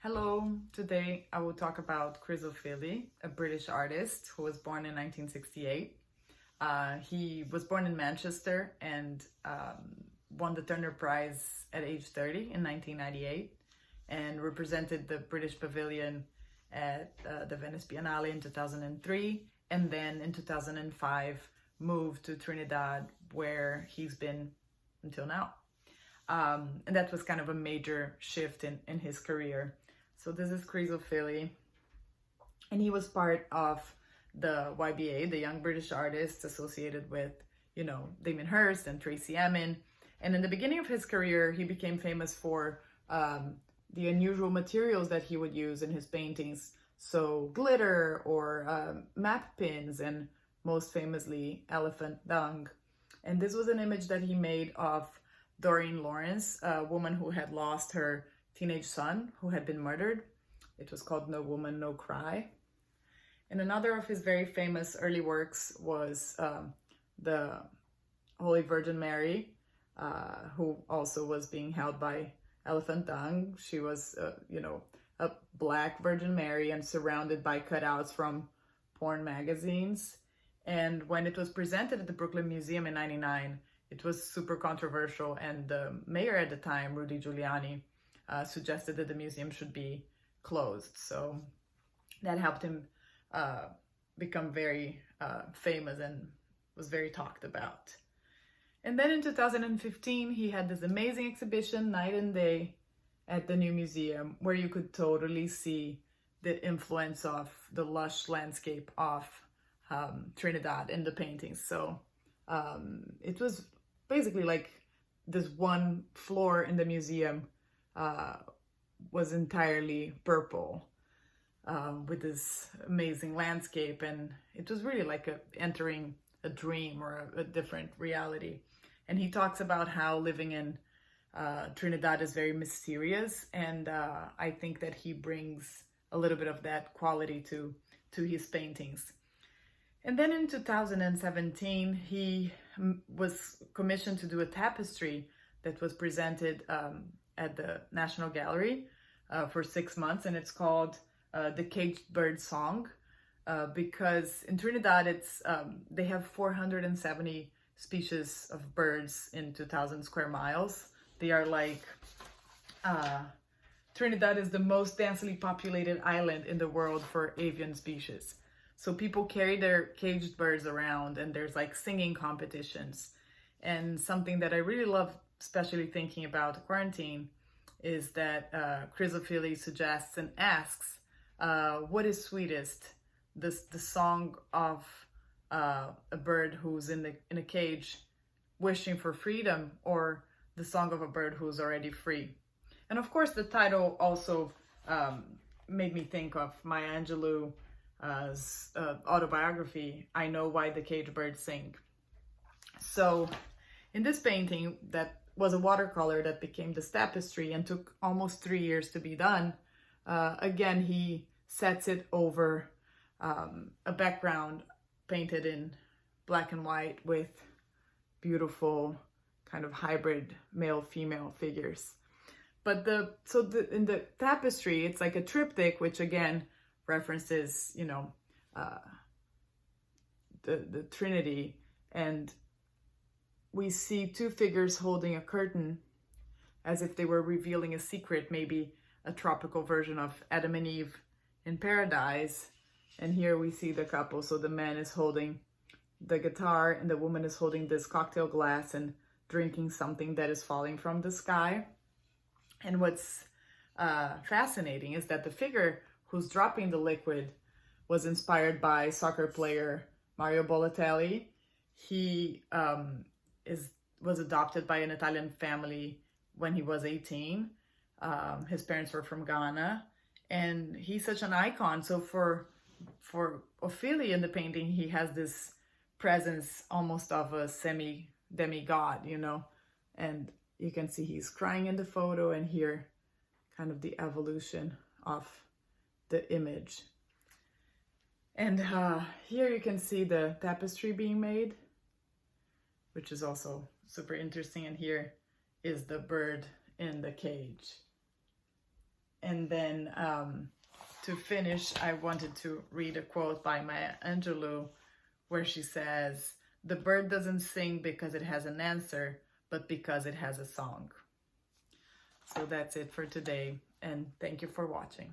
Hello, today I will talk about Ofili, a British artist who was born in 1968. He was born in Manchester and won the Turner Prize at age 30 in 1998 and represented the British Pavilion at the Venice Biennale in 2003, and then in 2005 moved to Trinidad, where he's been until now. And that was kind of a major shift in his career. So this is Ofili, and he was part of the YBA, the Young British Artists, associated with, Damien Hirst and Tracey Emin. And in the beginning of his career, he became famous for the unusual materials that he would use in his paintings. So glitter or map pins, and most famously, elephant dung. And this was an image that he made of Doreen Lawrence, a woman who had lost her teenage son who had been murdered. It was called No Woman, No Cry. And another of his very famous early works was the Holy Virgin Mary, who also was being held by elephant dung. She was, a black Virgin Mary and surrounded by cutouts from porn magazines. And when it was presented at the Brooklyn Museum in '99, it was super controversial, and the mayor at the time, Rudy Giuliani, suggested that the museum should be closed. So that helped him become very famous and was very talked about. And then in 2015, he had this amazing exhibition, Night and Day, at the new museum, where you could totally see the influence of the lush landscape of Trinidad in the paintings. So it was basically like this one floor in the museum was entirely purple with this amazing landscape, and it was really like entering a dream or a different reality. And he talks about how living in Trinidad is very mysterious, and I think that he brings a little bit of that quality to his paintings. And then in 2017, he was commissioned to do a tapestry that was presented at the National Gallery for 6 months, and it's called The Caged Bird Song, because in Trinidad they have 470 species of birds in 2,000 square miles. They are like, Trinidad is the most densely populated island in the world for avian species. So people carry their caged birds around, and there's like singing competitions. And something that I really love, especially thinking about quarantine, is that Ofili suggests and asks, what is sweetest, the song of a bird who's in a cage wishing for freedom, or the song of a bird who's already free? And of course, the title also made me think of Maya Angelou's autobiography, I Know Why the Caged Birds Sing. So in this painting, that was a watercolor that became this tapestry and took almost 3 years to be done, again, he sets it over a background painted in black and white with beautiful kind of hybrid male-female figures. But in the tapestry, it's like a triptych, which again references, the Trinity, and we see two figures holding a curtain as if they were revealing a secret, maybe a tropical version of Adam and Eve in paradise. And here we see the couple. So the man is holding the guitar and the woman is holding this cocktail glass and drinking something that is falling from the sky. And what's fascinating is that the figure who's dropping the liquid was inspired by soccer player Mario Balotelli. He was adopted by an Italian family when he was 18. His parents were from Ghana, and he's such an icon. So for Ofili in the painting, he has this presence almost of a demigod, and you can see he's crying in the photo, and here kind of the evolution of the image. And here you can see the tapestry being made, which is also super interesting. And here is the bird in the cage. And then to finish, I wanted to read a quote by Maya Angelou where she says, "The bird doesn't sing because it has an answer, but because it has a song." So that's it for today, and thank you for watching.